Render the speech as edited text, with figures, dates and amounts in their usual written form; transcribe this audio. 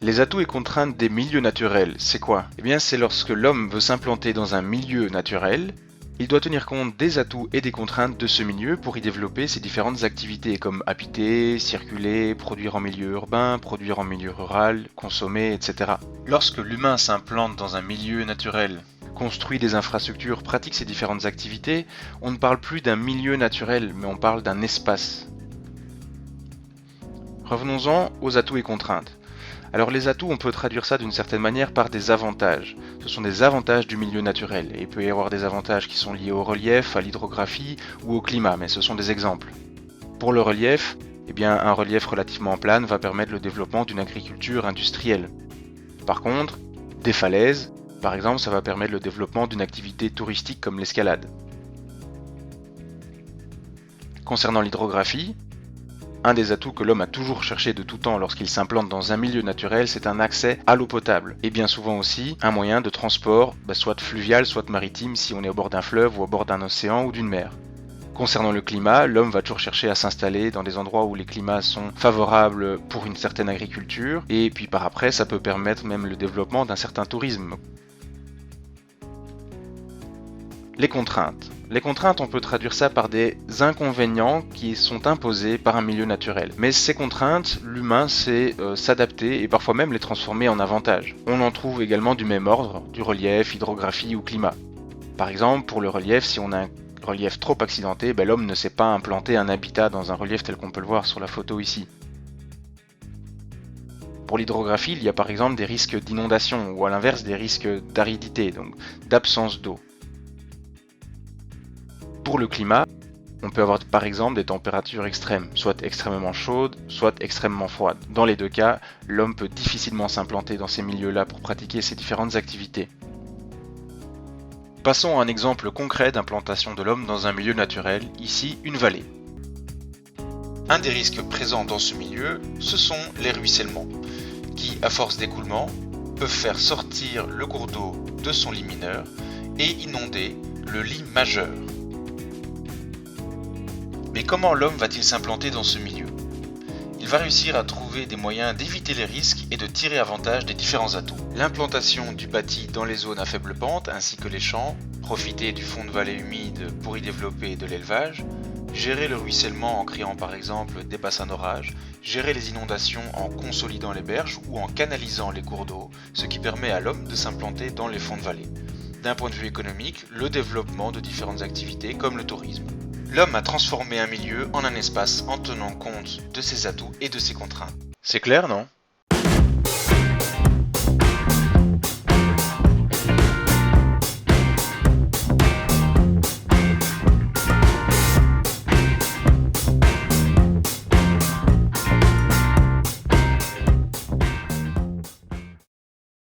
Les atouts et contraintes des milieux naturels, c'est quoi? Eh bien, c'est lorsque l'homme veut s'implanter dans un milieu naturel, il doit tenir compte des atouts et des contraintes de ce milieu pour y développer ses différentes activités comme habiter, circuler, produire en milieu urbain, produire en milieu rural, consommer, etc. Lorsque l'humain s'implante dans un milieu naturel, construit des infrastructures, pratique ces différentes activités, on ne parle plus d'un milieu naturel, mais on parle d'un espace. Revenons-en aux atouts et contraintes. Alors les atouts, on peut traduire ça d'une certaine manière par des avantages. Ce sont des avantages du milieu naturel. Et il peut y avoir des avantages qui sont liés au relief, à l'hydrographie ou au climat, mais ce sont des exemples. Pour le relief, eh bien, un relief relativement plane va permettre le développement d'une agriculture industrielle. Par contre, des falaises, par exemple, ça va permettre le développement d'une activité touristique comme l'escalade. Concernant l'hydrographie, un des atouts que l'homme a toujours cherché de tout temps lorsqu'il s'implante dans un milieu naturel, c'est un accès à l'eau potable. Et bien souvent aussi, un moyen de transport, soit fluvial, soit maritime, si on est au bord d'un fleuve ou au bord d'un océan ou d'une mer. Concernant le climat, l'homme va toujours chercher à s'installer dans des endroits où les climats sont favorables pour une certaine agriculture, et puis par après, ça peut permettre même le développement d'un certain tourisme. Les contraintes. Les contraintes, on peut traduire ça par des inconvénients qui sont imposés par un milieu naturel. Mais ces contraintes, l'humain sait s'adapter et parfois même les transformer en avantages. On en trouve également du même ordre, du relief, hydrographie ou climat. Par exemple, pour le relief, si on a un relief trop accidenté, l'homme ne sait pas implanter un habitat dans un relief tel qu'on peut le voir sur la photo ici. Pour l'hydrographie, il y a par exemple des risques d'inondation ou à l'inverse des risques d'aridité, donc d'absence d'eau. Pour le climat, on peut avoir par exemple des températures extrêmes, soit extrêmement chaudes, soit extrêmement froides. Dans les deux cas, l'homme peut difficilement s'implanter dans ces milieux-là pour pratiquer ces différentes activités. Passons à un exemple concret d'implantation de l'homme dans un milieu naturel, ici une vallée. Un des risques présents dans ce milieu, ce sont les ruissellements, qui, à force d'écoulement, peuvent faire sortir le cours d'eau de son lit mineur et inonder le lit majeur. Mais comment l'homme va-t-il s'implanter dans ce milieu? Il va réussir à trouver des moyens d'éviter les risques et de tirer avantage des différents atouts. L'implantation du bâti dans les zones à faible pente ainsi que les champs, profiter du fond de vallée humide pour y développer de l'élevage, gérer le ruissellement en créant par exemple des bassins d'orage, gérer les inondations en consolidant les berges ou en canalisant les cours d'eau, ce qui permet à l'homme de s'implanter dans les fonds de vallée. D'un point de vue économique, le développement de différentes activités comme le tourisme. L'homme a transformé un milieu en un espace en tenant compte de ses atouts et de ses contraintes. C'est clair, non?